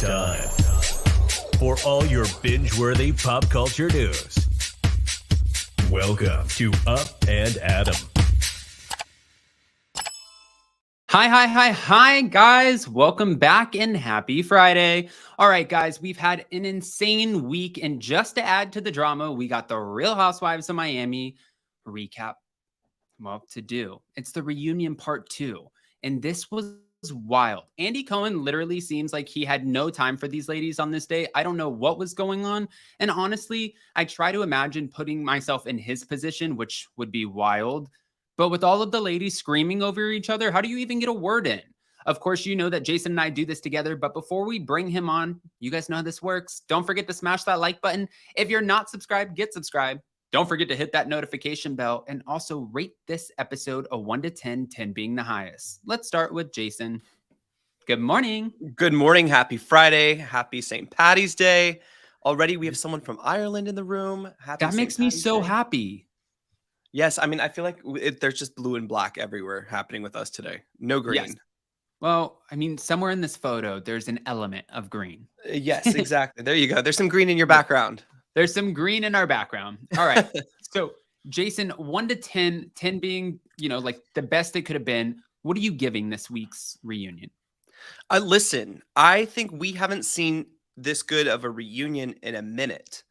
time for all your binge-worthy pop culture news. Welcome to Up and Adam. Hi, guys. Welcome back and happy Friday. All right, guys, we've had an insane week. And just to add to the drama, we got the Real Housewives of Miami recap. Well, to do. It's the reunion part 2. And this was wild. Andy Cohen literally seems like he had no time for these ladies on this day. I don't know what was going on. And honestly, I try to imagine putting myself in his position, which would be wild. But with all of the ladies screaming over each other, how do you even get a word in? Of course, you know that Jason and I do this together. But before we bring him on, you guys know how this works. Don't forget to smash that like button. If you're not subscribed, get subscribed. Don't forget to hit that notification bell and also rate this episode a 1 to 10, 10 being the highest. Let's start with Jason. Good morning. Good morning. Happy Friday. Happy St. Patty's Day. Already we have someone from Ireland in the room. Happy That makes St. me Patty's so Day. happy. Yes. I mean, I feel like there's just blue and black everywhere happening with us today. No green. Yes. Well, I mean, somewhere in this photo, there's an element of green. Yes, exactly. There you go. There's some green in your background. There's some green in our background. All right. So, Jason, 1 to 10, 10 being, like the best it could have been. What are you giving this week's reunion? Listen, I think we haven't seen this good of a reunion in a minute,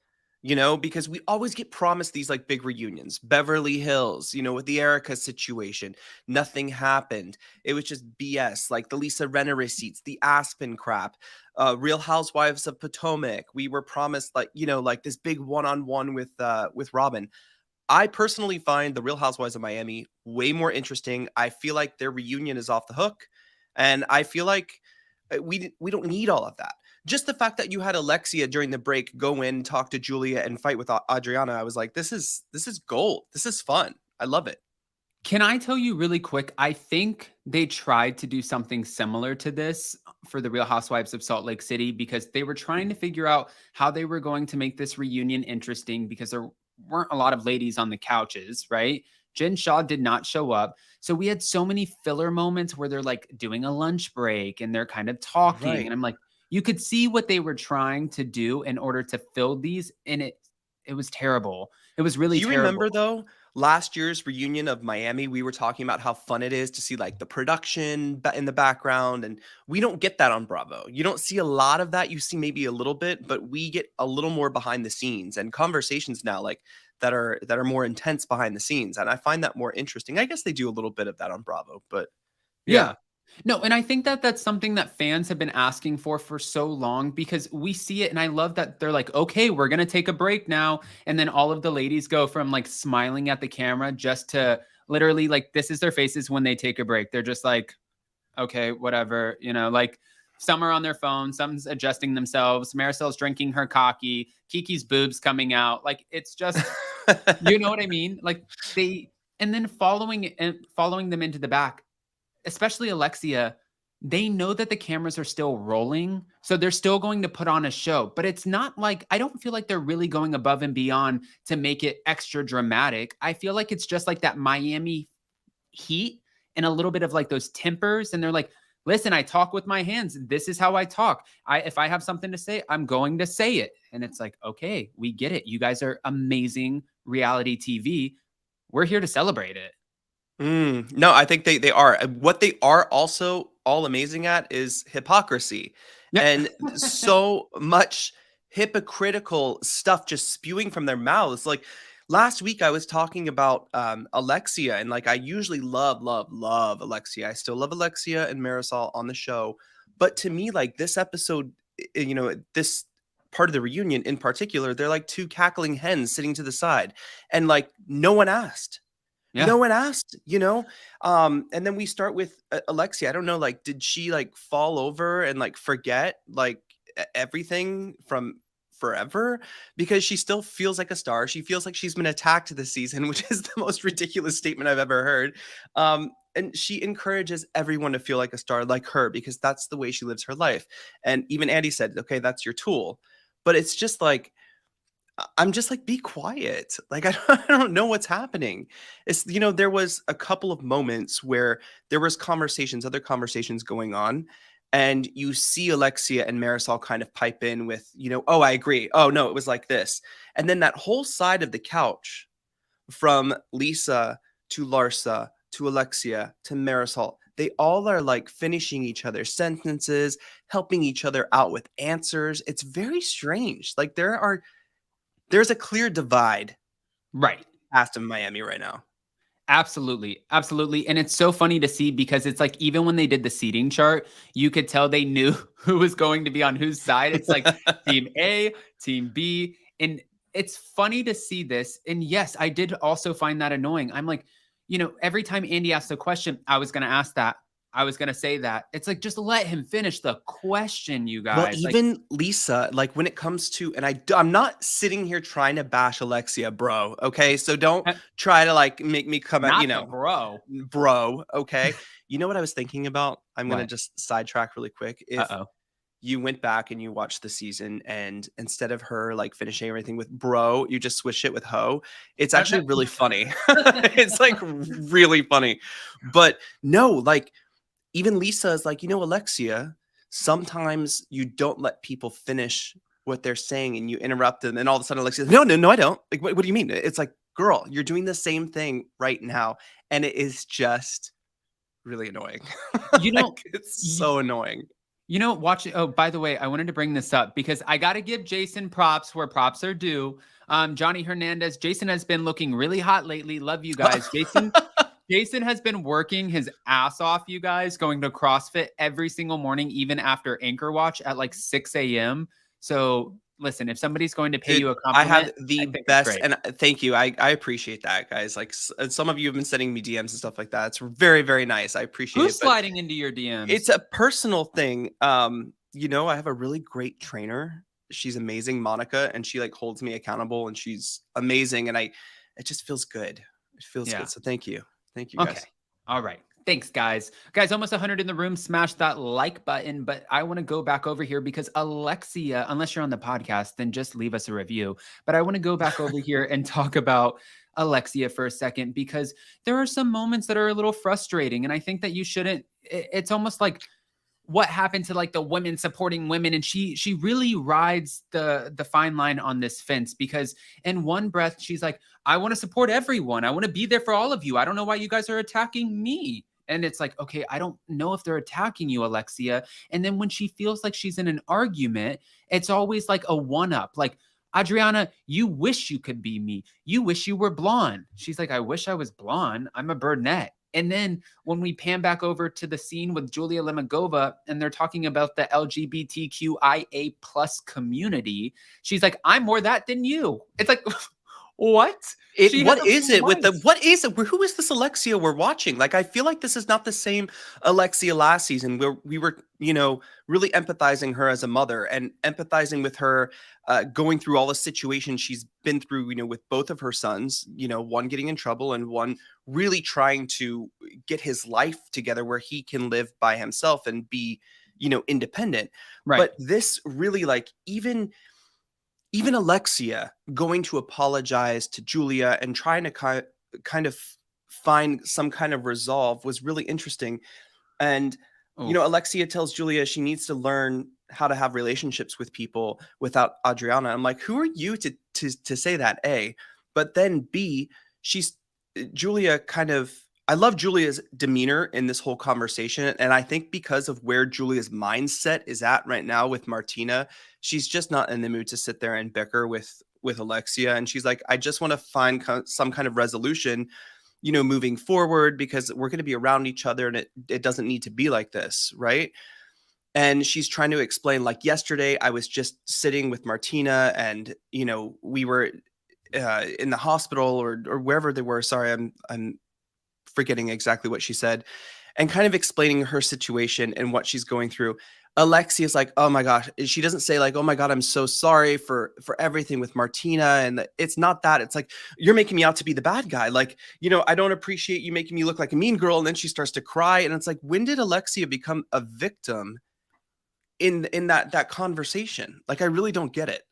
because we always get promised these like big reunions. Beverly Hills, with the Erica situation, nothing happened. It was just BS, like the Lisa Rinna receipts, the Aspen crap. Real Housewives of Potomac. We were promised like this big one-on-one with Robin. I personally find the Real Housewives of Miami way more interesting. I feel like their reunion is off the hook, and I feel like we don't need all of that. Just the fact that you had Alexia during the break go in, talk to Julia, and fight with Adriana, I was like, this is gold. This is fun. I love it. Can I tell you really quick? I think they tried to do something similar to this for the Real Housewives of Salt Lake City because they were trying to figure out how they were going to make this reunion interesting because there weren't a lot of ladies on the couches, right? Jen Shah did not show up. So we had so many filler moments where they're like doing a lunch break and they're kind of talking. Right. And I'm like, you could see what they were trying to do in order to fill these. And it was terrible. It was really terrible. Do you remember though? Last year's reunion of Miami, we were talking about how fun it is to see like the production in the background. And we don't get that on Bravo. You don't see a lot of that. You see maybe a little bit, but we get a little more behind the scenes and conversations now like that are more intense behind the scenes. And I find that more interesting. I guess they do a little bit of that on Bravo, but yeah. No, and I think that that's something that fans have been asking for so long because we see it. And I love that they're like, okay, we're going to take a break now. And then all of the ladies go from like smiling at the camera just to literally like, this is their faces when they take a break. They're just like, okay, whatever, like some are on their phone, some's adjusting themselves. Marysol's drinking her coffee, Kiki's boobs coming out. Like, it's just, you know what I mean? Like and then following them into the back, especially Alexia, they know that the cameras are still rolling. So they're still going to put on a show. But it's not like, I don't feel like they're really going above and beyond to make it extra dramatic. I feel like it's just like that Miami heat and a little bit of like those tempers. And they're like, listen, I talk with my hands. This is how I talk. If I have something to say, I'm going to say it. And it's like, okay, we get it. You guys are amazing reality TV. We're here to celebrate it. No, I think they are. What they are also all amazing at is hypocrisy. Yeah. And so much hypocritical stuff just spewing from their mouths. Like last week I was talking about Alexia, and like I usually love Alexia. I still love Alexia and Marysol on the show. But to me, like this episode, this part of the reunion in particular, they're like two cackling hens sitting to the side. And like no one asked. Yeah. No one asked, and then we start with Alexia. I don't know, like, did she like fall over and like forget like everything from forever? Because she still feels like a star. She feels like she's been attacked this season, which is the most ridiculous statement I've ever heard. And she encourages everyone to feel like a star like her because that's the way she lives her life. And even Andy said, okay, that's your tool. But it's just like, I'm just like, be quiet. Like, I don't know what's happening. It's, there was a couple of moments where there was other conversations going on. And you see Alexia and Marysol kind of pipe in with, oh, I agree. Oh, no, it was like this. And then that whole side of the couch from Lisa to Larsa to Alexia to Marysol, they all are like finishing each other's sentences, helping each other out with answers. It's very strange. Like there's a clear divide Right. past in Miami right now. Absolutely. Absolutely. And it's so funny to see because it's like, even when they did the seating chart, you could tell they knew who was going to be on whose side. It's like team A, team B. And it's funny to see this. And yes, I did also find that annoying. I'm like, every time Andy asked a question, I was going to ask that. I was going to say that. It's like, just let him finish the question, you guys. Well, even Lisa, like when it comes to, and I'm not sitting here trying to bash Alexia, bro. Okay. So don't try to like make me come out, bro. Okay. You know what I was thinking about? I'm going to just sidetrack really quick. If you went back and you watched the season and instead of her like finishing everything with bro, you just switch it with ho. It's actually really funny. It's like really funny, but no, like, even Lisa is like, Alexia, sometimes you don't let people finish what they're saying and you interrupt them. And all of a sudden, Alexia, no, I don't. Like, what do you mean? It's like, girl, you're doing the same thing right now. And it is just really annoying. It's so annoying. Oh, by the way, I wanted to bring this up because I got to give Jason props where props are due. Johnny Hernandez, Jason has been looking really hot lately. Love you guys. Jason has been working his ass off, you guys, going to CrossFit every single morning, even after Anchor Watch at like 6 a.m. So listen, if somebody's going to pay you a compliment, I have the best, and thank you. I appreciate that, guys. Like some of you have been sending me DMs and stuff like that. It's very, very nice. I appreciate it. Who's sliding into your DMs? It's a personal thing. I have a really great trainer. She's amazing, Monica, and she like holds me accountable and she's amazing. And it just feels good. It feels good. So thank you. Thank you, guys. Okay. All right. Thanks, guys. Guys, almost 100 in the room. Smash that like button. But I want to go back over here because Alexia, unless you're on the podcast, then just leave us a review. But I want to go back over here and talk about Alexia for a second because there are some moments that are a little frustrating. And I think that you shouldn't. It's almost like what happened to like the women supporting women. And she really rides the fine line on this fence because in one breath, she's like, I want to support everyone. I want to be there for all of you. I don't know why you guys are attacking me. And it's like, okay, I don't know if they're attacking you, Alexia. And then when she feels like she's in an argument, it's always like a one-up. Like, Adriana, you wish you could be me. You wish you were blonde. She's like, I wish I was blonde. I'm a brunette. And then when we pan back over to the scene with Julia Lemigova and they're talking about the LGBTQIA plus community, she's like, I'm more that than you. It's like, what? What is it? Who is this Alexia we're watching? Like, I feel like this is not the same Alexia last season where we were, really empathizing her as a mother and empathizing with her, going through all the situations she's been through, with both of her sons, one getting in trouble and one really trying to get his life together where he can live by himself and be, independent. Right. But this really like even Alexia going to apologize to Julia and trying to kind of find some kind of resolve was really interesting. And, Alexia tells Julia she needs to learn how to have relationships with people without Adriana. I'm like, who are you to say that, A? But then B, Julia I love Julia's demeanor in this whole conversation. And I think because of where Julia's mindset is at right now with Martina, she's just not in the mood to sit there and bicker with Alexia. And she's like, I just want to find some kind of resolution, moving forward because we're going to be around each other and it doesn't need to be like this. Right. And she's trying to explain, like, yesterday I was just sitting with Martina and, we were in the hospital or wherever they were. Sorry, I'm forgetting exactly what she said, and kind of explaining her situation and what she's going through. Alexia's like, oh my gosh. She doesn't say like, oh my God, I'm so sorry for everything with Martina. And it's not that. It's like, you're making me out to be the bad guy. Like, I don't appreciate you making me look like a mean girl. And then she starts to cry. And it's like, when did Alexia become a victim in that conversation? Like, I really don't get it.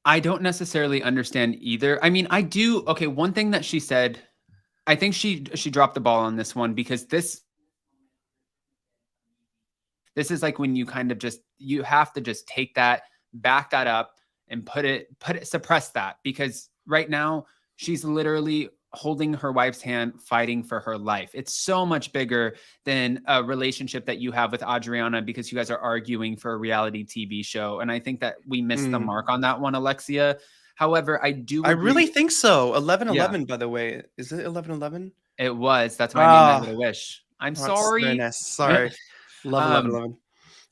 I don't necessarily understand either. I mean, I do. Okay. One thing that she said, I think she dropped the ball on this one because this This is like when you kind of you have to just take that, back that up, and suppress that, because right now she's literally holding her wife's hand, fighting for her life. It's so much bigger than a relationship that you have with Adriana because you guys are arguing for a reality TV show. And I think that we missed the mark on that one, Alexia. However, I do agree. I really think so. 11-11, Yeah. by the way. Is it 11-11? It was. That's why I named that little wish. I'm That's sorry. very nice. Sorry. Love 11-11.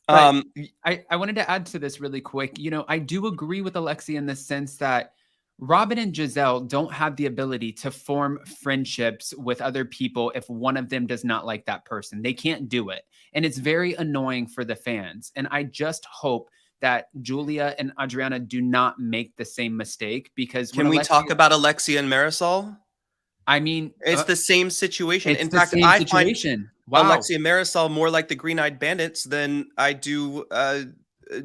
But I wanted to add to this really quick. You know, I do agree with Alexia in the sense that Robin and Giselle don't have the ability to form friendships with other people if one of them does not like that person. They can't do it. And it's very annoying for the fans. And I just hope that Julia and Adriana do not make the same mistake, because can we talk about Alexia and Marysol? I mean, it's the same situation. In fact, I find Alexia and Marysol more like the Green-Eyed Bandits than I do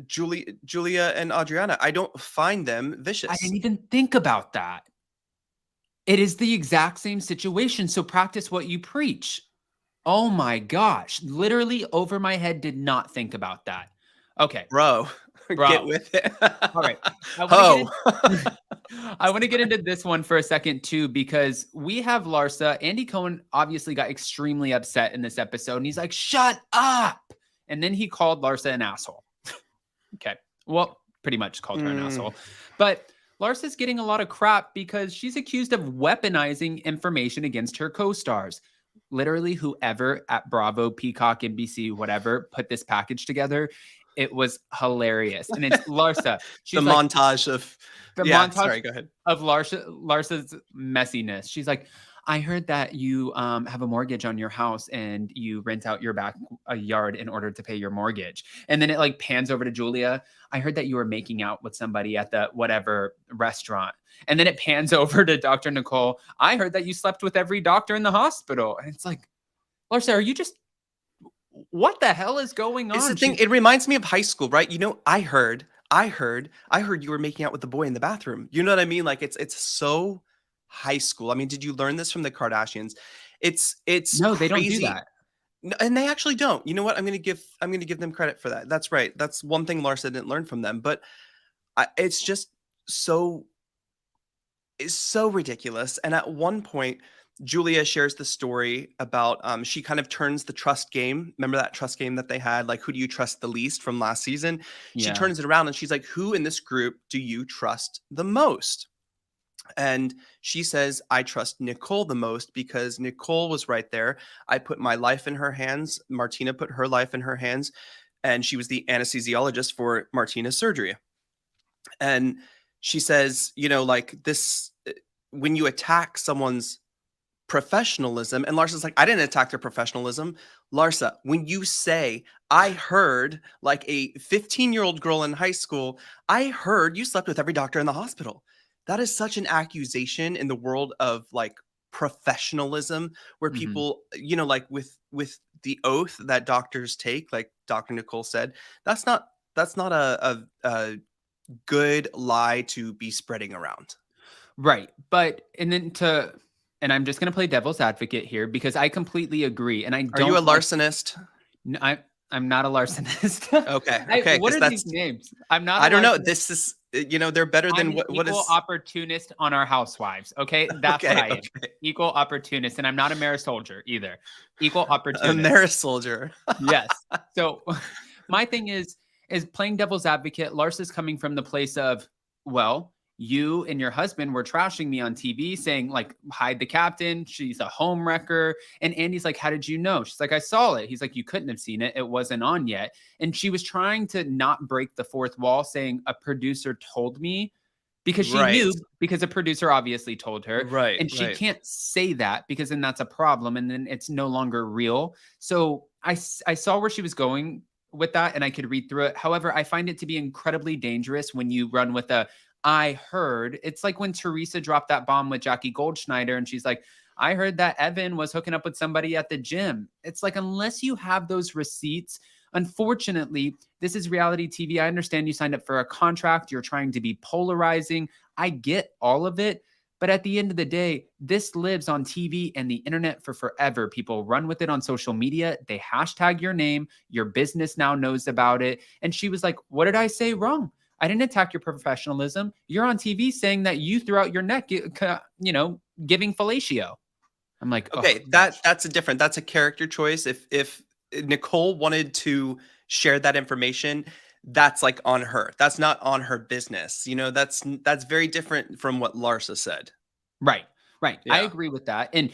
Julia and Adriana. I don't find them vicious. I didn't even think about that. It is the exact same situation. So practice what you preach. Oh my gosh. Literally over my head, did not think about that. Okay. Bro. Get with it. All right. I want to get into this one for a second too, because we have Larsa. Andy Cohen obviously got extremely upset in this episode, and he's like, shut up. And then he called Larsa an asshole. Okay. Well, pretty much called her an asshole. But Larsa's getting a lot of crap because she's accused of weaponizing information against her co-stars. Literally, whoever at Bravo, Peacock, NBC, whatever, put this package together, it was hilarious. And it's Larsa. She's the like, montage of montage go ahead. Of Larsa's messiness. She's like, I heard that you have a mortgage on your house and you rent out your backyard in order to pay your mortgage. And then it like pans over to Julia. I heard that you were making out with somebody at the whatever restaurant. And then it pans over to Dr. Nicole. I heard that you slept with every doctor in the hosptal. And it's like, Larsa, are you just, what the hell is going on? It's the thing. It reminds me of high school, right? You know, I heard you were making out with the boy in the bathroom. You know what I mean? Like it's so high school. I mean, did you learn this from the Kardashians? It's no, they crazy. don't do that. No, and they actually don't. You know what? I'm gonna give them credit for that. That's right. That's one thing Larsa didn't learn from them. But it's just so ridiculous. And at one point, Julia shares the story about she kind of turns the trust game. Remember that trust game that they had? Like, who do you trust the least from last season? Yeah. She turns it around and she's like, who in this group do you trust the most? And she says, I trust Nicole the most because Nicole was right there. I put my life in her hands. Martina put her life in her hands. And she was the anesthesiologist for Martina's surgery. And she says, you know, like this, when you attack someone's professionalism, and Larsa's like, I didn't attack their professionalism. Larsa, when you say, I heard, like a 15-year-old girl in high school, I heard you slept with every doctor in the hospital. That is such an accusation in the world of like professionalism, where people, you know, like with the oath that doctors take, like Dr. Nicole said, that's not a good lie to be spreading around. Right. But, and I'm just going to play devil's advocate here because I completely agree. And I don't. Are you a larcenist? No, I'm not a larcenist. Okay. What are these names? I'm not. I don't know. This is, you know, they're better than what is equal opportunist on our Housewives. Okay. That's what I am. Equal opportunist. And I'm not a Marisoldier either. Equal opportunist. A Marisoldier. Yes. So my thing is playing devil's advocate. Larsa's coming from the place of, well, you and your husband were trashing me on TV saying like, hide the captain. She's a home wrecker. And Andy's like, how did you know? She's like, I saw it. He's like, you couldn't have seen it. It wasn't on yet. And she was trying to not break the fourth wall, saying a producer told me, because she knew, because a producer obviously told her. Right. And she can't say that because then that's a problem. And then it's no longer real. So I saw where she was going with that and I could read through it. However, I find it to be incredibly dangerous when you run with I heard. It's like when Teresa dropped that bomb with Jackie Goldschneider and she's like, I heard that Evan was hooking up with somebody at the gym. It's like, unless you have those receipts, unfortunately, this is reality TV. I understand you signed up for a contract. You're trying to be polarizing. I get all of it. But at the end of the day, this lives on TV and the internet for forever. People run with it on social media. They hashtag your name. Your business now knows about it. And she was like, what did I say wrong? I didn't attack your professionalism. You're on TV saying that you threw out your neck, giving fellatio. I'm like, okay, that's a character choice. If Nicole wanted to share that information, that's like on her. That's not on her business. That's very different from what Larsa said. Right. Yeah. I agree with that. And,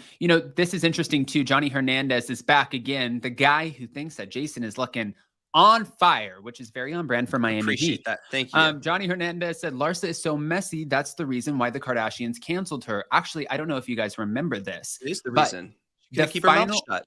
this is interesting too. Johnny Hernandez is back again. The guy who thinks that Jason is looking on fire, which is very on brand for Miami Appreciate Heat. that. Thank you. Johnny Hernandez said Larsa is so messy. That's the reason why the Kardashians canceled her. Actually, I don't know if you guys remember this. It is the reason. You gotta keep her mouth shut.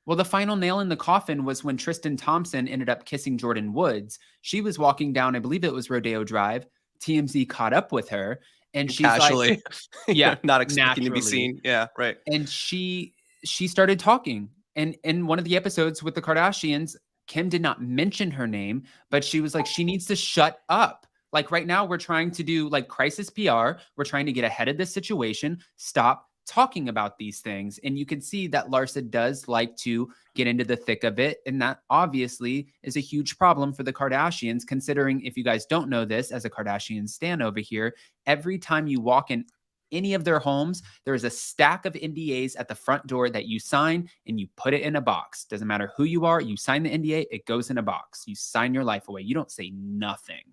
Well, the final nail in the coffin was when Tristan Thompson ended up kissing Jordan Woods. She was walking down, I believe it was Rodeo Drive. TMZ caught up with her, and she's casually, like, "Yeah, not expecting to be naturally." seen." Yeah, right. And she started talking, and in one of the episodes with the Kardashians, Kim did not mention her name, but she was like, she needs to shut up. Like right now, we're trying to do like crisis PR. We're trying to get ahead of this situation. Stop talking about these things. And you can see that Larsa does like to get into the thick of it. And that obviously is a huge problem for the Kardashians, considering, if you guys don't know this, as a Kardashian stan over here, every time you walk in any of their homes, there is a stack of NDAs at the front door that you sign and you put it in a box. Doesn't matter who you are. You sign the NDA, it goes in a box. You sign your life away. You don't say nothing.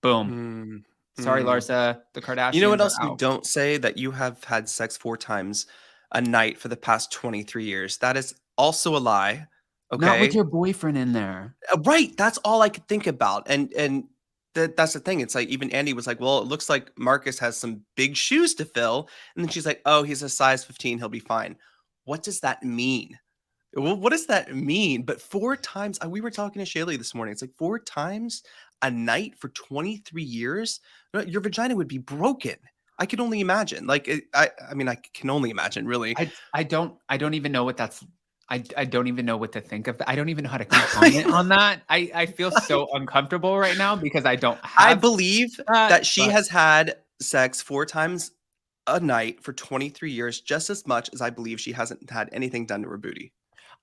Boom. Sorry, Larsa. The Kardashians. You know what else you don't say? That you have had sex 4 times a night for the past 23 years. That is also a lie. Okay. Not with your boyfriend in there. Right. That's all I could think about. And that's the thing. It's like, even Andy was like, well, it looks like Marcus has some big shoes to fill. And then she's like, oh, he's a size 15. He'll be fine. What does that mean? Well, what does that mean? But 4 times, we were talking to Shaylee this morning. It's like 4 times a night for 23 years. Your vagina would be broken. I can only imagine. Like, I mean, I can only imagine, really. I don't even know what that's. I don't even know what to think of that. I don't even know how to comment on that. I feel so uncomfortable right now because I don't have. I believe that she has had sex 4 times a night for 23 years, just as much as I believe she hasn't had anything done to her booty.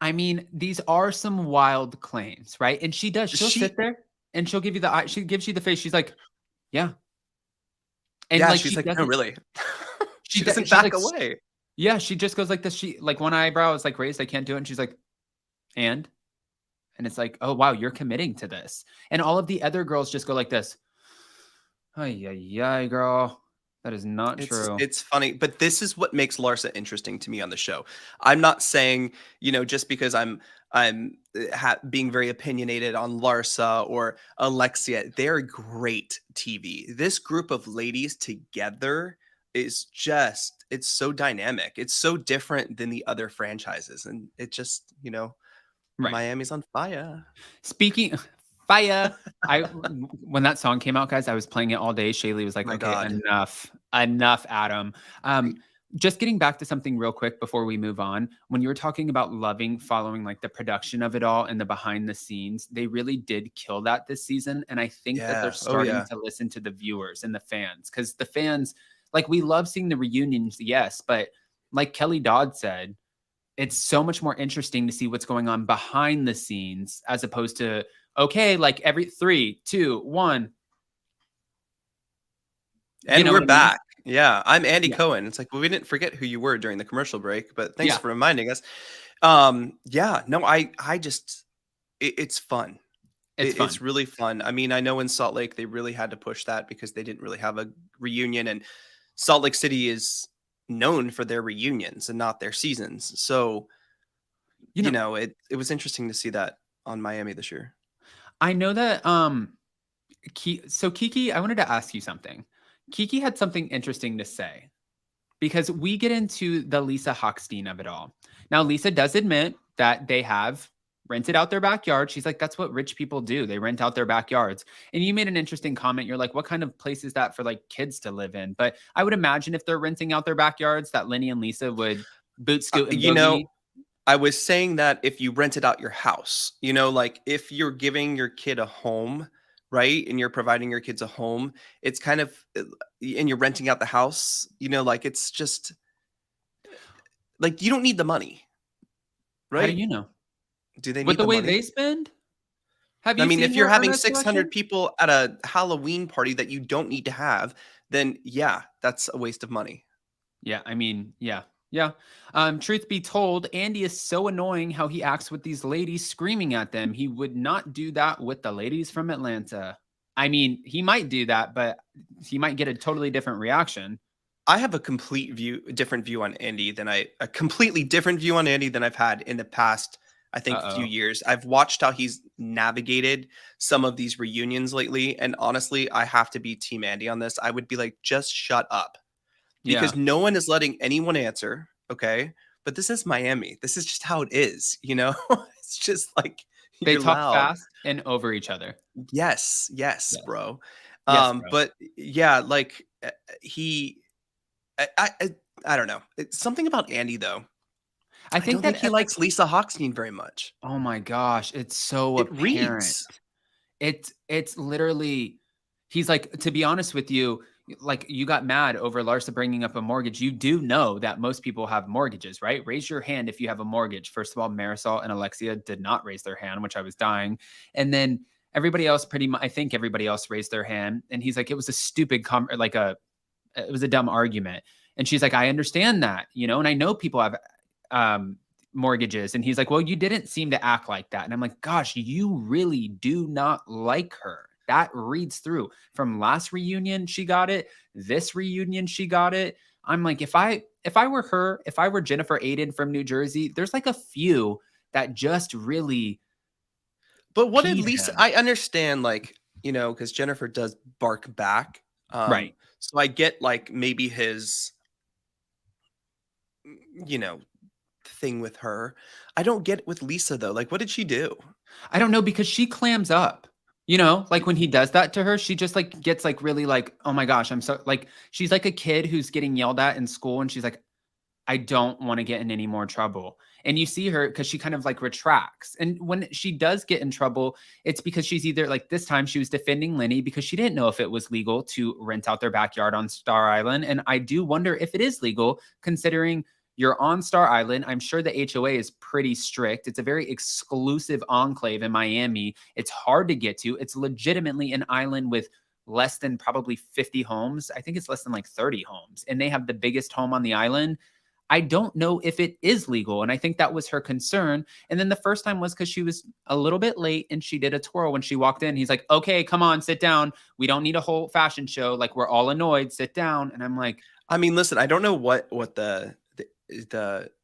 I mean, these are some wild claims, right? And she does. She'll sit there and she'll give you the eye. She gives you the face. She's like, yeah. And yeah, like, she's like, no, really. she doesn't back away. Yeah, she just goes like this. She like one eyebrow is like raised. I can't do it. And she's like, and it's like, oh, wow, you're committing to this. And all of the other girls just go like this. Ay, girl. That is not true. It's funny, but this is what makes Larsa interesting to me on the show. I'm not saying, just because I'm being very opinionated on Larsa or Alexia. They're great TV. This group of ladies together is just, it's so dynamic. It's so different than the other franchises. And it just, right. Miami's on fire. Speaking fire. When that song came out, guys, I was playing it all day. Shaylee was like, okay, enough, Adam. Just getting back to something real quick before we move on. When you were talking about following like the production of it all and the behind the scenes, they really did kill that this season. And I think that they're starting to listen to the viewers and the fans, because the fans, like, we love seeing the reunions, yes, but like Kelly Dodd said, it's so much more interesting to see what's going on behind the scenes as opposed to, okay, like every 3, 2, 1. And we're back. Yeah, I'm Andy Cohen. It's like, well, we didn't forget who you were during the commercial break, but thanks for reminding us. I just, it's fun. It's really fun. I mean, I know in Salt Lake, they really had to push that because they didn't really have a reunion, and Salt Lake City is known for their reunions and not their seasons. So, it was interesting to see that on Miami this year. I know that, so Kiki, I wanted to ask you something. Kiki had something interesting to say, because we get into the Lisa Hochstein of it all. Now, Lisa does admit that they have rented out their backyard. She's like, that's what rich people do. They rent out their backyards. And you made an interesting comment. You're like, what kind of place is that for like kids to live in? But I would imagine if they're renting out their backyards, that Lenny and Lisa would boot scoot and boogie. I was saying that if you rented out your house, like if you're giving your kid a home right? And you're providing your kids a home. It's kind of, and you're renting out the house, like it's just like you don't need the money, How do right? you know? Do they With need the the way they money? spend? Have I you mean, seen if you're her having earnest 600 collection? people at a Halloween party that you don't need to have, then yeah, that's a waste of money. Yeah, I mean, yeah. Yeah. Truth be told, Andy is so annoying how he acts with these ladies screaming at them. He would not do that with the ladies from Atlanta. I mean, he might do that, but he might get a totally different reaction. I have a different view on Andy than a completely different view on Andy than I've had in the past, I think, few Uh-oh. years. I've watched how he's navigated some of these reunions lately, and honestly, I have to be Team Andy on this. I would be like, just shut up, Yeah. because no one is letting anyone answer. Okay, but this is Miami. This is just how it is. It's just like They you're talk loud. fast and over each other. Yes, yes, Yes. bro. Yes, bro. But yeah, like he I don't know. It's something about Andy though. I I think don't think that he likes Lisa Hochstein very much. oh my gosh, it's so It apparent. reads. It's literally he's like, to be honest with you, like you got mad over Larsa bringing up a mortgage. You do know that most people have mortgages, right? Raise your hand if you have a mortgage. First of all, Marysol and Alexia did not raise their hand, which I was dying. And then everybody else pretty much, I think everybody else raised their hand. And he's like, it was a stupid, it was a dumb argument. And she's like, I understand that, and I know people have um, mortgages. And he's like, well, you didn't seem to act like that. And I'm like, gosh, you really do not like her. That reads through from last reunion. She got it. This reunion, she got it. I'm like, if I were her, if I were Jennifer Aiden from New Jersey, there's like a few that just really But what did peed Lisa him. I understand, like, because Jennifer does bark back. Right. So I get like maybe his you know, thing with her. I don't get it with Lisa though. Like, what did she do? I don't know because she clams up. Like when he does that to her, she just like gets like really like, oh my gosh, I'm so like she's like a kid who's getting yelled at in school and she's like, I don't want to get in any more trouble. And you see her because she kind of like retracts. And when she does get in trouble, it's because she's either like this time she was defending Lenny because she didn't know if it was legal to rent out their backyard on Star Island. And I do wonder if it is legal considering you're on Star Island. I'm sure the HOA is pretty strict. It's a very exclusive enclave in Miami. It's hard to get to. It's legitimately an island with less than probably 50 homes. I think it's less than like 30 homes. And they have the biggest home on the island. I don't know if it is legal. And I think that was her concern. And then the first time was because she was a little bit late and she did a twirl when she walked in. He's like, okay, come on, sit down. We don't need a whole fashion show. Like, we're all annoyed. Sit down. And I'm like, I mean, listen, I don't know what the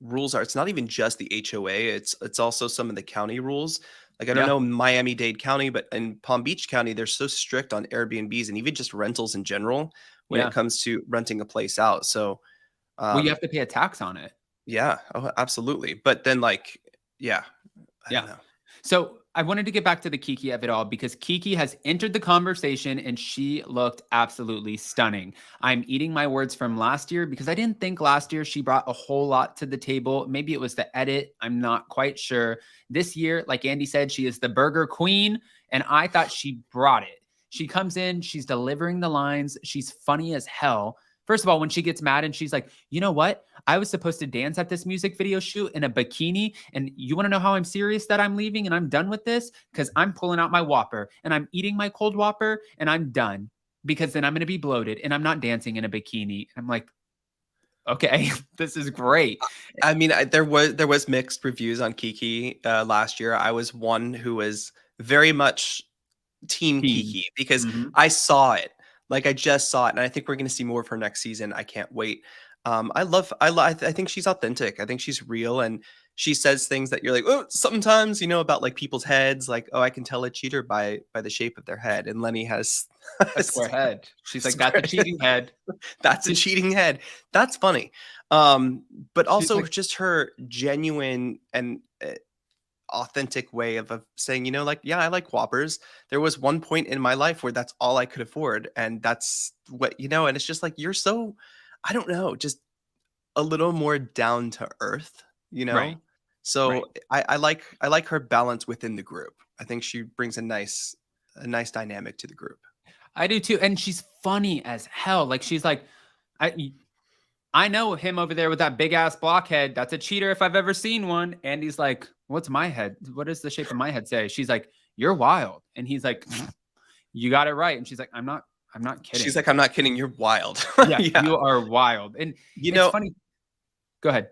rules are. It's not even just the HOA. It's also some of the county rules. Like, I don't yeah, know Miami-Dade County, but in Palm Beach County, they're so strict on Airbnbs and even just rentals in general when it yeah. comes to renting a place out. So, Well, you um, have to pay a tax on it. yeah, oh, absolutely. But then, like, yeah, I Yeah. don't know. So I wanted to get back to the Kiki of it all because Kiki has entered the conversation and she looked absolutely stunning. I'm eating my words from last year because I didn't think last year she brought a whole lot to the table. Maybe it was the edit. I'm not quite sure. This year, like Andy said, she is the burger queen, and I thought she brought it. She comes in, she's delivering the lines. She's funny as hell. First of all, when she gets mad and she's like, you know what? I was supposed to dance at this music video shoot in a bikini. And you want to know how I'm serious that I'm leaving and I'm done with this? Because I'm pulling out my Whopper and I'm eating my cold Whopper and I'm done because then I'm going to be bloated and I'm not dancing in a bikini. I'm like, okay, this is great. I mean, there was mixed reviews on Kiki last year. I was one who was very much team Team. Kiki because Mhm. I saw it. Like, I just saw it, and I think we're going to see more of her next season. I can't wait. I think she's authentic. I think she's real, and she says things that you're like, oh, sometimes about like people's heads, like, oh, I can tell a cheater by the shape of their head. And Lenny has A square head. She's like, that's a square- cheating head. that's a cheating head. That's funny. But She's also like, just her genuine and authentic way of saying, like, yeah, I like Whoppers. There was one point in my life where that's all I could afford. And that's what, and it's just like, you're so, I don't know, just a little more down to earth, you right, know? right. So I like her balance within the group. I think she brings a nice a nice dynamic to the group. I do too. And she's funny as hell. Like she's like, I know him over there with that big ass blockhead. That's a cheater if I've ever seen one. And he's like, what's my head? What does the shape of my head say? She's like, you're wild. And he's like, you got it right. And she's like, I'm not kidding. She's like, I'm not kidding. You're wild. Yeah, you are wild. And you it's know, funny. Go ahead.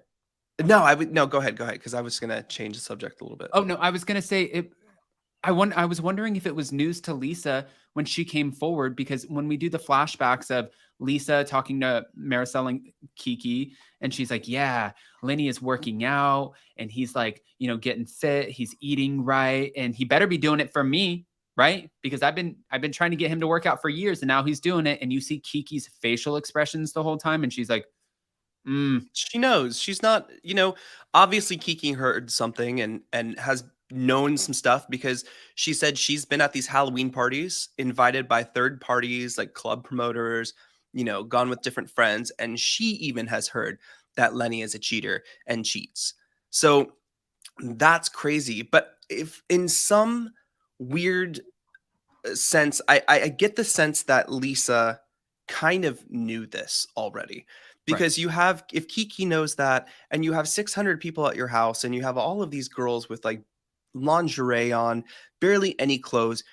No, go ahead. Because I was going to change the subject a little bit. Oh no, I was going to say it. I was wondering if it was news to Lisa when she came forward, because when we do the flashbacks of Lisa talking to Marysol and Kiki, and she's like, yeah, Lenny is working out and he's like, getting fit. He's eating right. And he better be doing it for me. Right. Because I've been trying to get him to work out for years and now he's doing it. And you see Kiki's facial expressions the whole time. And she's like, She knows. She's not, obviously Kiki heard something and has known some stuff, because she said she's been at these Halloween parties invited by third parties like club promoters, gone with different friends, and she even has heard that Lenny is a cheater and cheats. So that's crazy. But if in some weird sense, I get the sense that Lisa kind of knew this already. Because if Kiki knows that, and you have 600 people at your house, and you have all of these girls with like lingerie on, barely any clothes,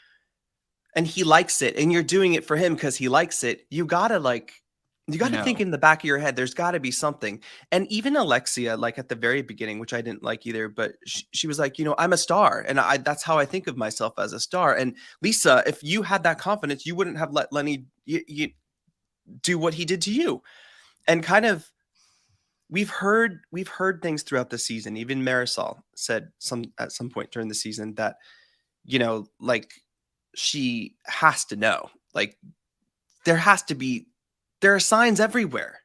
and he likes it, and you're doing it for him because he likes it, you gotta think in the back of your head, there's gotta be something. And even Alexia, like at the very beginning, which I didn't like either, but she was like, I'm a star, and that's how I think of myself, as a star. And Lisa, if you had that confidence, you wouldn't have let Lenny do what he did to you. And kind of, we've heard things throughout the season. Even Marysol said at some point during the season that, like, she has to know. Like, there are signs everywhere.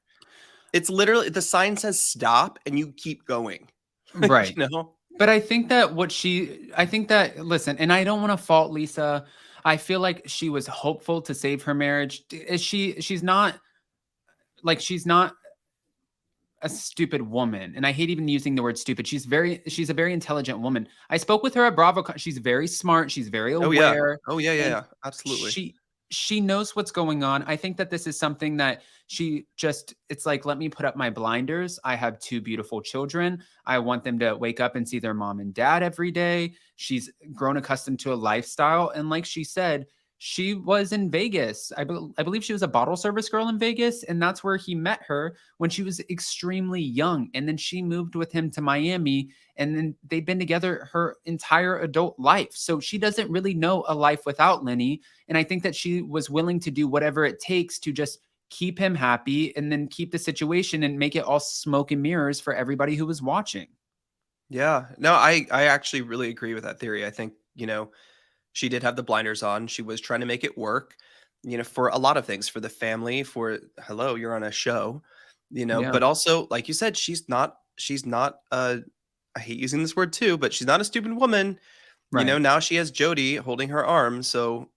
It's literally, the sign says stop and you keep going. Right. But I think that listen, and I don't want to fault Lisa. I feel like she was hopeful to save her marriage. She's not a stupid woman. And I hate even using the word stupid. She's a very intelligent woman. I spoke with her at Bravo. She's very smart. She's very aware. Oh yeah. Absolutely. She knows what's going on. I think that this is something that it's like, let me put up my blinders. I have 2 beautiful children. I want them to wake up and see their mom and dad every day. She's grown accustomed to a lifestyle. And like she said, she was in Vegas. I believe she was a bottle service girl in Vegas. And that's where he met her when she was extremely young. And then she moved with him to Miami. And then they've been together her entire adult life. So she doesn't really know a life without Lenny. And I think that she was willing to do whatever it takes to just keep him happy and then keep the situation and make it all smoke and mirrors for everybody who was watching. Yeah. No, I actually really agree with that theory. I think, she did have the blinders on. She was trying to make it work, for a lot of things, for the family, hello, you're on a show, but also, like you said, she's not I hate using this word too, but she's not a stupid woman. Right. Now she has Jody holding her arm, so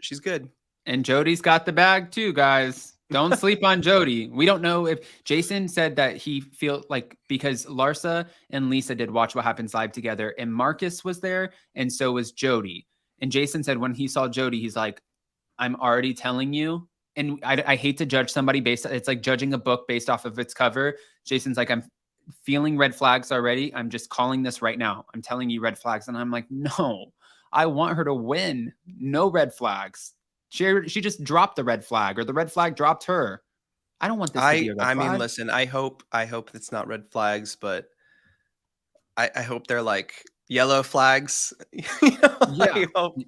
she's good. And Jody's got the bag too, guys. Don't sleep on Jody. We don't know if Jason said that he feel like, because Larsa and Lisa did Watch What Happens Live together, and Marcus was there, and so was Jody. And Jason said when he saw Jody, he's like, I'm already telling you. And I hate to judge somebody it's like judging a book based off of its cover. Jason's like, I'm feeling red flags already. I'm just calling this right now. I'm telling you red flags. And I'm like, no, I want her to win. No red flags. She just dropped the red flag, or the red flag dropped her. I don't want this to be a red flag. I mean, listen, I hope it's not red flags, but I hope they're like yellow flags. Yeah. I hope.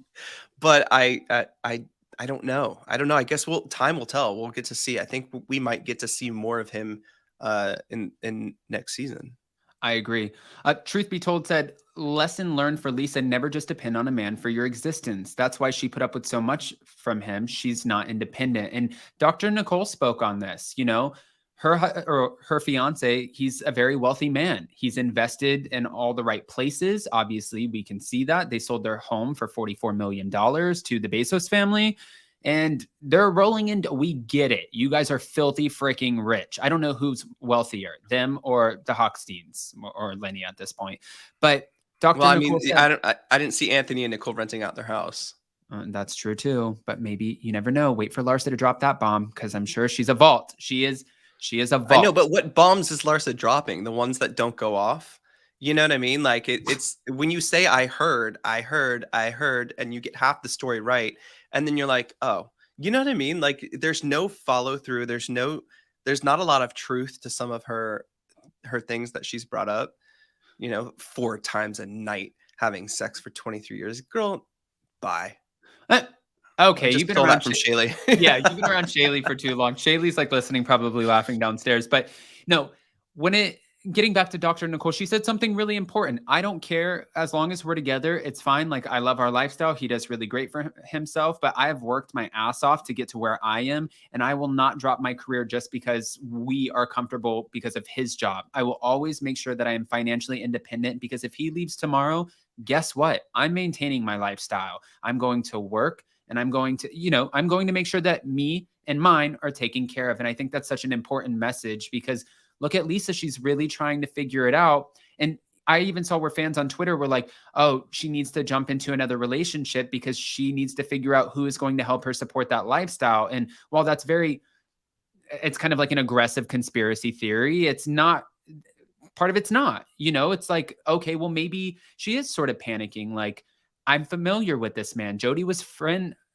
But I don't know. I guess time will tell. We'll get to see. I think we might get to see more of him in next season. I agree. Truth be told said, lesson learned for Lisa, never just depend on a man for your existence. That's why she put up with so much from him. She's not independent. And Dr. Nicole spoke on this, her fiance, he's a very wealthy man. He's invested in all the right places. Obviously, we can see that. They sold their home for $44 million to the Bezos family. And they're rolling into, we get it. You guys are filthy freaking rich. I don't know who's wealthier, them or the Hochsteins or Lenny at this point. But Dr. Nicole said, I didn't see Anthony and Nicole renting out their house. That's true too. But maybe you never know. Wait for Larsa to drop that bomb because I'm sure she's a vault. She is a I know, vault. but what bombs is Larsa dropping? The ones that don't go off? You know what I mean? Like it's when you say I heard, I heard, I heard, and you get half the story right, and then you're like, oh, you know what I mean? Like there's no follow through. There's not a lot of truth to some of her things that she's brought up. 4 times a night having sex for 23 years. Girl, bye. Uh, I okay, just you've been stole around. that from Shaylee. Yeah, you've been around Shaylee for too long. Shaylee's like listening, probably laughing downstairs. But no, when it getting back to Dr. Nicole, she said something really important. I don't care as long as we're together. It's fine. Like I love our lifestyle. He does really great for himself, but I have worked my ass off to get to where I am, and I will not drop my career just because we are comfortable because of his job. I will always make sure that I am financially independent because if he leaves tomorrow, guess what? I'm maintaining my lifestyle. I'm going to work. And I'm going to make sure that me and mine are taken care of. And I think that's such an important message because look at Lisa. She's really trying to figure it out. And I even saw where fans on Twitter were like, oh, she needs to jump into another relationship because she needs to figure out who is going to help her support that lifestyle. And while that's it's kind of like an aggressive conspiracy theory, it's not. Part of it's not, it's like, okay, well, maybe she is sort of panicking. Like, I'm familiar with this man. Jody was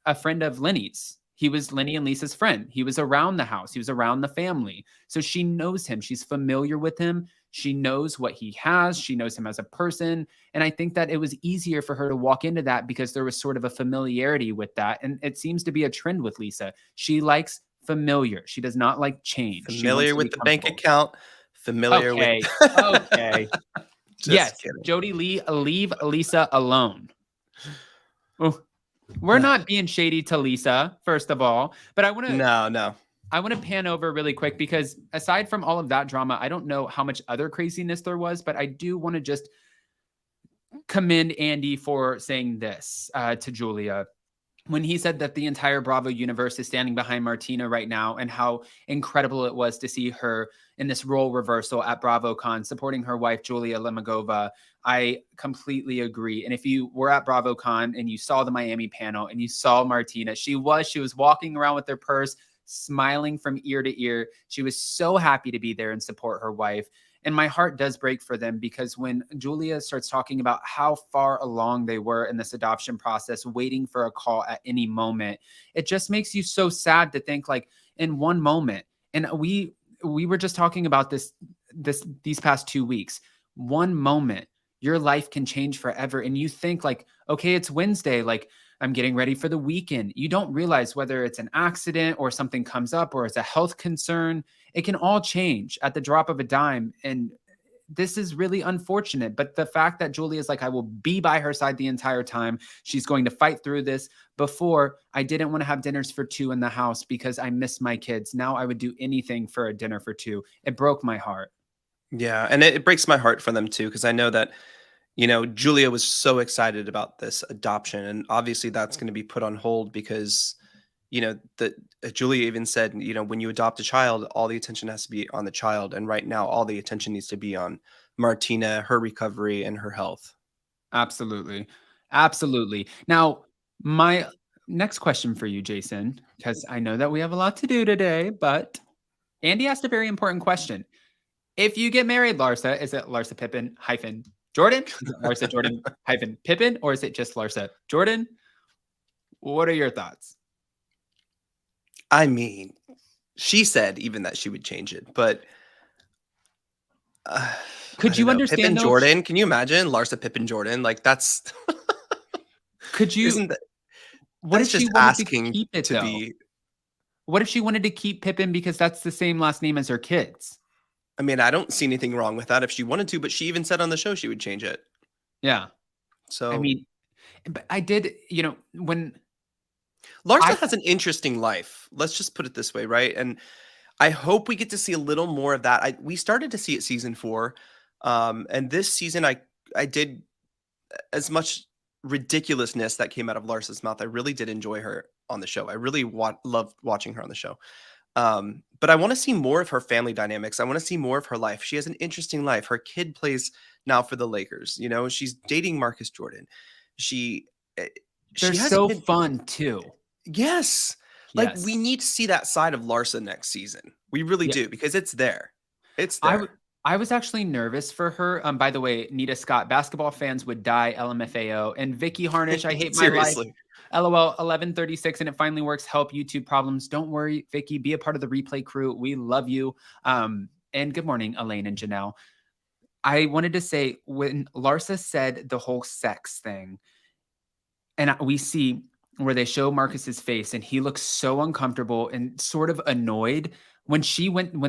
a friend of Lenny's. He was Lenny and Lisa's friend. He was around the house. He was around the family. So she knows him. She's familiar with him. She knows what he has. She knows him as a person. And I think that it was easier for her to walk into that because there was sort of a familiarity with that. And it seems to be a trend with Lisa. She likes familiar. She does not like change. Familiar with the bank account. Familiar okay. with. Okay. Yes. Kidding. Jody Lee, leave Lisa alone. Oh, we're not being shady to Lisa, first of all, but I want to. No. I want to pan over really quick because aside from all of that drama, I don't know how much other craziness there was, but I do want to just commend Andy for saying this to Julia. When he said that the entire Bravo universe is standing behind Martina right now and how incredible it was to see her in this role reversal at BravoCon, supporting her wife, Julia Lemigova, I completely agree. And if you were at BravoCon and you saw the Miami panel and you saw Martina, she was walking around with her purse, smiling from ear to ear. She was so happy to be there and support her wife. And my heart does break for them because when Julia starts talking about how far along they were in this adoption process, waiting for a call at any moment, it just makes you so sad to think like in one moment. And we were just talking about these past 2 weeks. One moment, your life can change forever. And you think like, okay, it's Wednesday. Like I'm getting ready for the weekend. You don't realize whether it's an accident or something comes up or it's a health concern. It can all change at the drop of a dime. And this is really unfortunate. But the fact that Julia is like, I will be by her side the entire time. She's going to fight through this. Before, I didn't want to have dinners for 2 in the house because I miss my kids. Now I would do anything for a dinner for 2. It broke my heart. Yeah. And it breaks my heart for them too, because I know that Julia was so excited about this adoption, and obviously that's going to be put on hold because, Julia even said, when you adopt a child, all the attention has to be on the child. And right now, all the attention needs to be on Martina, her recovery, and her health. Absolutely. Absolutely. Now, my next question for you, Jason, because I know that we have a lot to do today, but Andy asked a very important question. If you get married, Larsa, is it Larsa Pippen - Jordan? Is it Larsa Jordan - Pippen? Or is it just Larsa Jordan? What are your thoughts? I mean, she said even that she would change it, but could you understand Pippen though? Jordan? Can you imagine Larsa Pippen Jordan? Like that's could you? isn't that? What if That's she just wanted to asking keep it to though? be. What if she wanted to keep Pippen because that's the same last name as her kids? I mean, I don't see anything wrong with that if she wanted to, but she even said on the show she would change it. Yeah. So I mean, but I did, when Larsa has an interesting life. Let's just put it this way, right? And I hope we get to see a little more of that. We started to see it season 4, and this season I did as much ridiculousness that came out of Larsa's mouth. I really did enjoy her on the show. I really loved watching her on the show. But I want to see more of her family dynamics. I want to see more of her life. She has an interesting life. Her kid plays now for the Lakers. She's dating Marcus Jordan. She They're She has so been fun too. yes. Like, we Yes. need to see that side of Larsa next season. We really Yeah. do, because it's there. It's I there. w- I was actually nervous for her. By the way, Nita Scott, basketball fans would die, LMFAO. And Vicky Harnish, I hate my life. Seriously. LOL 1136 and it finally works. Help YouTube problems. Don't worry, Vicky. Be a part of the replay crew. We love you. And good morning, Elaine and Janelle. I wanted to say when Larsa said the whole sex thing, and we see where they show Marcus's face and he looks so uncomfortable and sort of annoyed when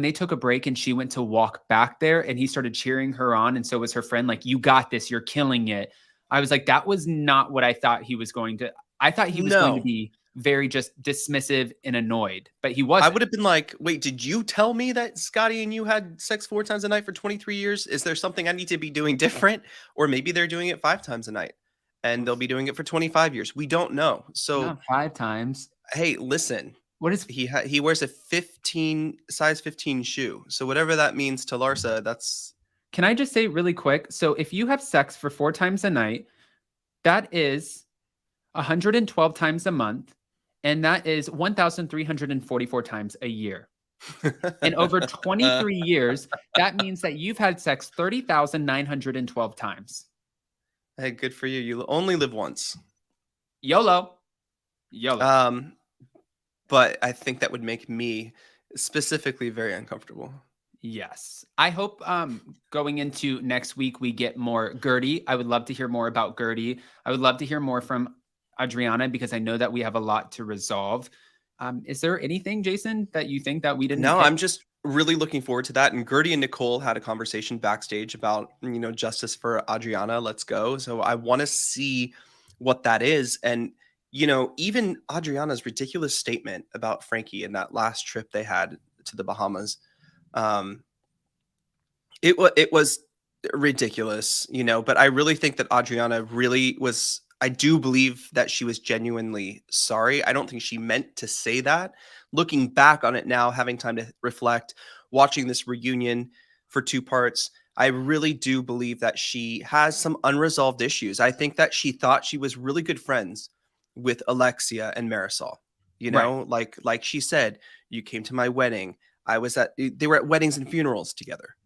they took a break and she went to walk back there and he started cheering her on and so was her friend like, you got this, you're killing it. I was like, that was not what I thought he was going to. I thought he was going to No. be very just dismissive and annoyed, but he I wasn't. would have been like, wait, did you tell me that Scotty and you had sex 4 times a night for 23 years? Is there something I need to be doing different? Or maybe they're doing it 5 times a night and they'll be doing it for 25 years. We don't know. So, Not 5 times. hey, listen, What is he wears a size 15 shoe. So whatever that means to Larsa, that's Can I just say really quick? So if you have sex for 4 times a night, that is 112 times a month, and that is 1,344 times a year. In over 23 years, that means that you've had sex 30,912 times. hey, good for you. You only live once. YOLO. But I think that would make me specifically very uncomfortable. Yes. I hope going into next week we get more Gertie. I would love to hear more about Gertie. I would love to hear more from Adriana because I know that we have a lot to resolve. Is there anything, Jason, that you think that we didn't No, hit? I'm just really looking forward to that. And Gertie and Nicole had a conversation backstage about, justice for Adriana. Let's go. So I want to see what that is. And, even Adriana's ridiculous statement about Frankie in that last trip they had to the Bahamas. It was ridiculous, but I really think that Adriana really was. I do believe that she was genuinely sorry. I don't think she meant to say that. Looking back on it now, having time to reflect, watching this reunion for 2 parts, I really do believe that she has some unresolved issues. I think that she thought she was really good friends with Alexia and Marysol. Like she said, you came to my wedding. They were at weddings and funerals together.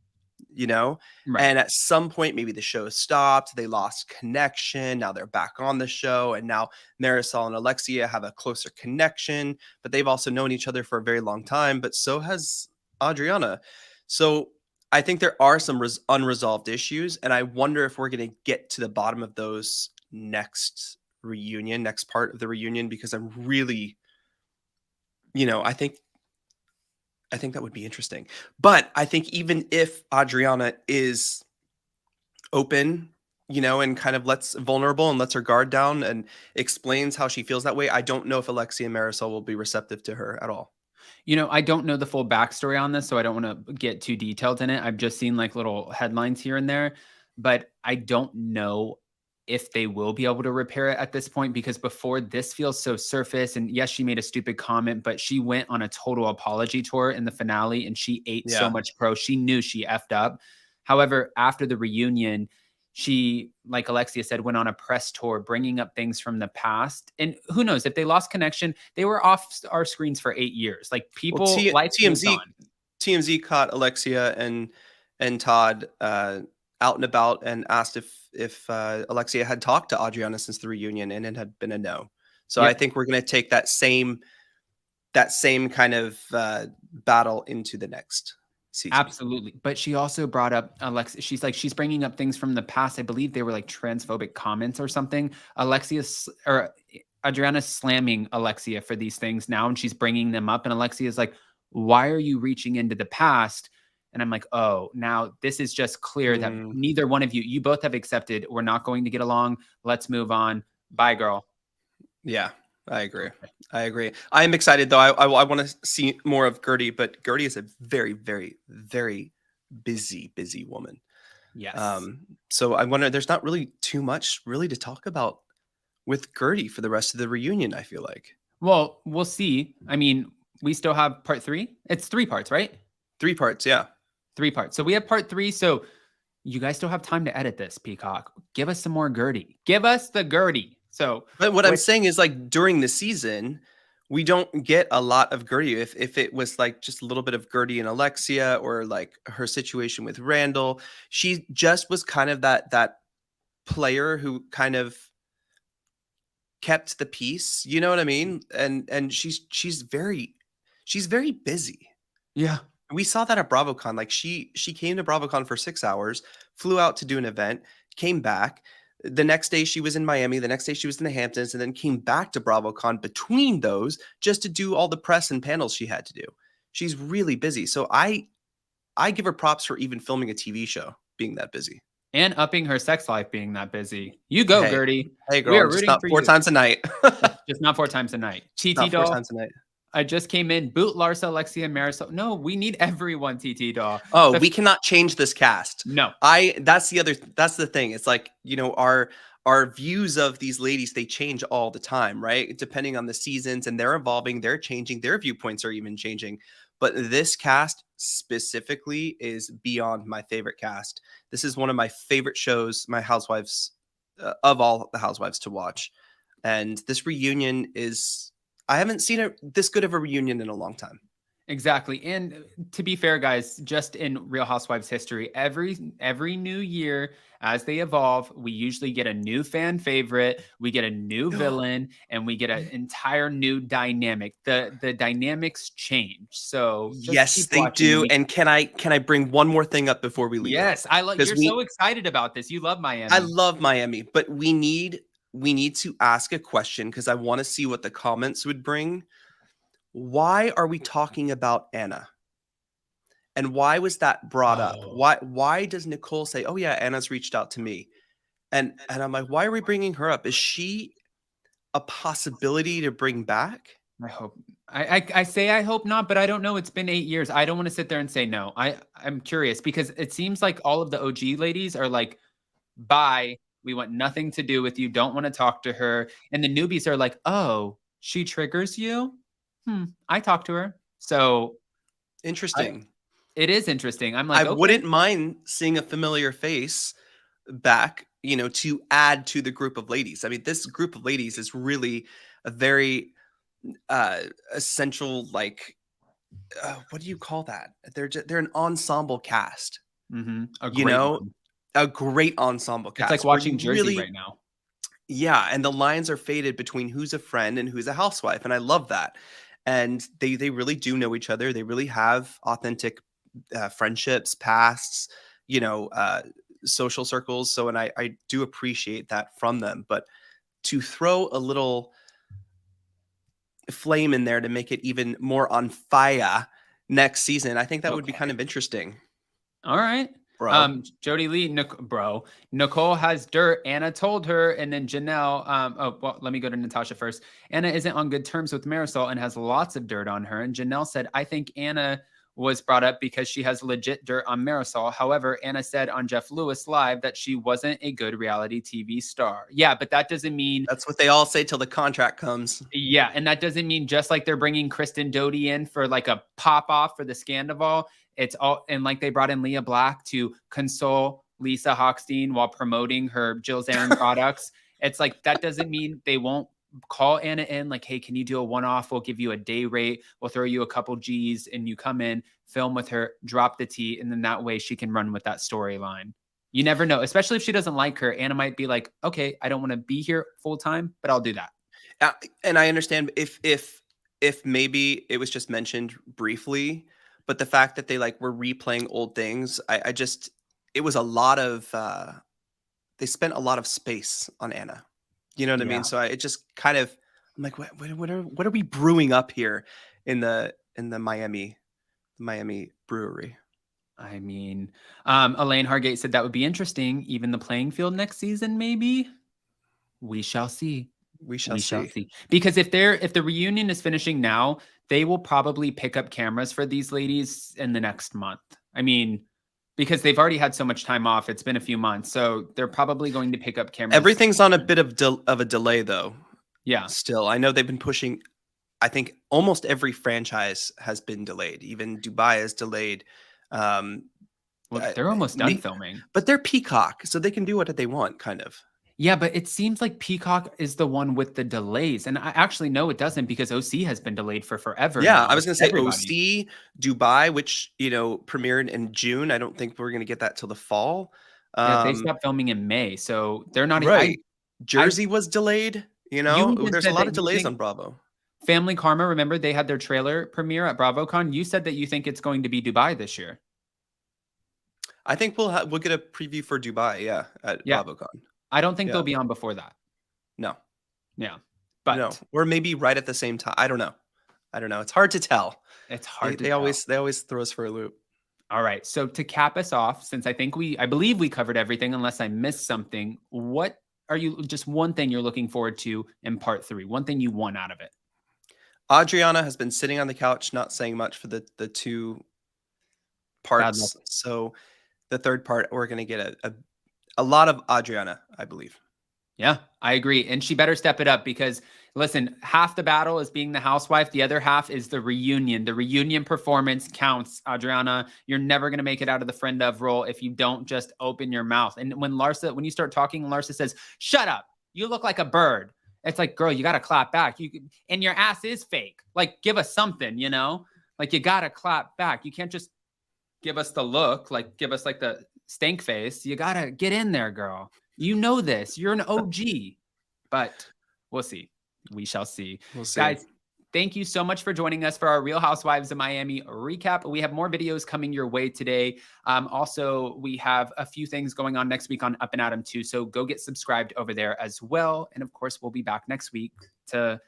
Right. And at some point, maybe the show stopped, they lost connection. Now they're back on the show. And now Marysol and Alexia have a closer connection, but they've also known each other for a very long time. But so has Adriana. So I think there are some unresolved issues. And I wonder if we're going to get to the bottom of those next part of the reunion, because I'm really, I think that would be interesting. But I think even if Adriana is open, and kind of vulnerable and lets her guard down and explains how she feels that way, I don't know if Alexia and Marysol will be receptive to her at all. I don't know the full backstory on this, so I don't want to get too detailed in it. I've just seen like little headlines here and there, but I don't know if they will be able to repair it at this point, because before this feels so surface. And yes, she made a stupid comment, but she went on a total apology tour in the finale and she ate so much crow. She knew she effed up. However, after the reunion, she, like Alexia said, went on a press tour, bringing up things from the past. And who knows, if they lost connection, they were off our screens for 8 years. Like people, life moves on. TMZ caught Alexia and Todd out and about and asked if Alexia had talked to Adriana since the reunion, and it had been a no. So I think we're going to take that same kind of battle into the next season. Absolutely. But she also brought up Alexia. She's bringing up things from the past. I believe they were like transphobic comments or something. Adriana's slamming Alexia for these things now, and she's bringing them up. And Alexia's like, why are you reaching into the past? And I'm like, oh, now this is just clear that neither one of you both have accepted we're not going to get along. Let's move on. Bye, girl. Yeah, I agree. I am excited, though. I want to see more of Gertie, but Gertie is a very, very, very busy woman. Yes. So I wonder, there's not really too much really to talk about with Gertie for the rest of the reunion, I feel like. Well, we'll see. I mean, we still have part 3. It's 3 parts, right? 3 parts, yeah. 3 parts. So we have part 3. So you guys still have time to edit this, Peacock. Give us some more Gertie. Give us the Gertie. So, But what I'm which saying is, like, during the season, we don't get a lot of Gertie. If it was like just a little bit of Gertie and Alexia, or like her situation with Randall, she just was kind of that player who kind of kept the peace. You know what I mean? And she's very busy. yeah. We saw that at BravoCon. Like she came to BravoCon for 6 hours, flew out to do an event, came back. The next day she was in Miami. The next day she was in the Hamptons, and then came back to BravoCon between those just to do all the press and panels she had to do. She's really busy. So I give her props for even filming a TV show, being that busy. And upping her sex life being that busy. You go, Hey, Gertie. hey, We girl, are just rooting not for 4 you. times a night. Just not 4 times a night. TT Not 4 doll. times a night. I just came in. Boot Larsa, Alexia, and Marysol. No, we need everyone, TT doll. Oh, The- we cannot change this cast. no. That's the thing. It's like, our views of these ladies, they change all the time, right? Depending on the seasons, and they're evolving, they're changing, their viewpoints are even changing. But this cast specifically is beyond my favorite cast. This is one of my favorite shows, my Housewives, of all the Housewives to watch. And this reunion I haven't seen this good of a reunion in a long time. Exactly. And to be fair, guys, just in Real Housewives history, every new year as they evolve, we usually get a new fan favorite, we get a new villain, and we get an entire new dynamic. The dynamics change. So just Yes, keep they watching do. me. And can I bring one more thing up before we leave? Yes, I love. 'Cause You're so excited about this. You love Miami. I love Miami, but we need to ask a question, because I want to see what the comments would bring. Why are we talking about Anna? And why was that brought up? Oh. Why does Nicole say, "Oh yeah, Anna's reached out to me," and I'm like, why are we bringing her up? Is she a possibility to bring back? I hope. I say I hope not, but I don't know. It's been 8 years. I don't want to sit there and say no. I'm curious because it seems like all of the OG ladies are like, bye. We want nothing to do with you. Don't want to talk to her. And the newbies are like, oh, she triggers you? I talked to her. So Interesting. it is interesting. I'm like, I okay. wouldn't mind seeing a familiar face back, to add to the group of ladies. I mean, this group of ladies is really a very essential, like, what do you call that? They're an ensemble cast. A great one. A great ensemble cast. It's like watching Jersey right now. Yeah, and the lines are faded between who's a friend and who's a housewife, and I love that. And they really do know each other. They really have authentic friendships, pasts, social circles. So, and I do appreciate that from them. But to throw a little flame in there to make it even more on fire next season, I think that would be kind of interesting. All right. Bro. Jody Lee, Nicole has dirt. Anna told her, and then Janelle. Let me go to Natasha first. Anna isn't on good terms with Marysol and has lots of dirt on her. And Janelle said, I think Anna was brought up because she has legit dirt on Marysol. However, Anna said on Jeff Lewis Live that she wasn't a good reality TV star. Yeah, but that doesn't mean... That's what they all say till the contract comes. Yeah, and that doesn't mean just like they're bringing Kristen Doty in for like a pop-off for the Scandival. It's all... And like they brought in Leah Black to console Lisa Hochstein while promoting her Jill Zarin products. It's like, that doesn't mean they won't call Anna in like, hey, can you do a one-off? We'll give you a day rate. We'll throw you a couple G's and you come in, film with her, drop the tea. And then that way she can run with that storyline. You never know, especially if she doesn't like her. Anna might be like, okay, I don't want to be here full time, but I'll do that. And I understand if maybe it was just mentioned briefly, but the fact that they like were replaying old things, it was a lot of, they spent a lot of space on Anna. You know what I mean? So it just kind of, I'm like, what are we brewing up here in the Miami brewery? I mean, Elaine Hargate said that would be interesting. Even the playing field next season, maybe. We shall see. We shall see. Because if the reunion is finishing now, they will probably pick up cameras for these ladies in the next month. I mean, because they've already had so much time off. It's been a few months. So they're probably going to pick up cameras. Everything's on a bit of a delay, though. Yeah. Still, I know they've been pushing. I think almost every franchise has been delayed. Even Dubai is delayed. Well, they're almost done filming. But they're Peacock, so they can do what they want, kind of. Yeah, but it seems like Peacock is the one with the delays. And I actually know it doesn't because OC has been delayed for forever Yeah, now I with was gonna say everybody. OC, Dubai, which, premiered in June. I don't think we're gonna get that till the fall. Yeah, they Um, stopped filming in May, so they're not. right. I, Jersey was delayed, you even There's a said lot that of you delays think on Bravo. Family Karma. Remember, they had their trailer premiere at BravoCon. You said that you think it's going to be Dubai this year. I think we'll get a preview for Dubai, yeah, at Yeah, BravoCon. I don't think Yeah. they'll be on before that. No. Yeah, No. but Or maybe right at the same time. I don't know. It's hard to tell. it's They hard to they tell. always throw us for a loop. All right. So to cap us off, since I believe we covered everything, unless I missed something, what are you, just one thing you're looking forward to in part 3? One thing you want out of it? Adriana has been sitting on the couch, not saying much for the 2 Bad luck. parts. So the 3rd part, we're gonna get a lot of Adriana, I believe. Yeah, I agree. And she better step it up because, listen, half the battle is being the housewife. The other half is the reunion. The reunion performance counts, Adriana. You're never going to make it out of the friend of role if you don't just open your mouth. And when you start talking, Larsa says, shut up. You look like a bird. It's like, girl, you got to clap back. And your ass is fake. Like, give us something, Like, you got to clap back. You can't just give us the look, like give us like the stank face. You got to get in there, girl. You know this. You're an OG. But we'll see. We shall see. We'll see. Guys, thank you so much for joining us for our Real Housewives of Miami recap. We have more videos coming your way today. Also, we have a few things going on next week on Up and Adam too. So go get subscribed over there as well. And of course, we'll be back next week to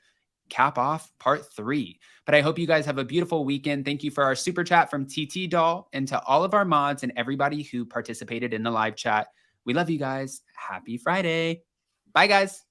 cap off part 3. But I hope you guys have a beautiful weekend. Thank you for our super chat from TT Doll and to all of our mods and everybody who participated in the live chat. We love you guys. Happy Friday. Bye, guys.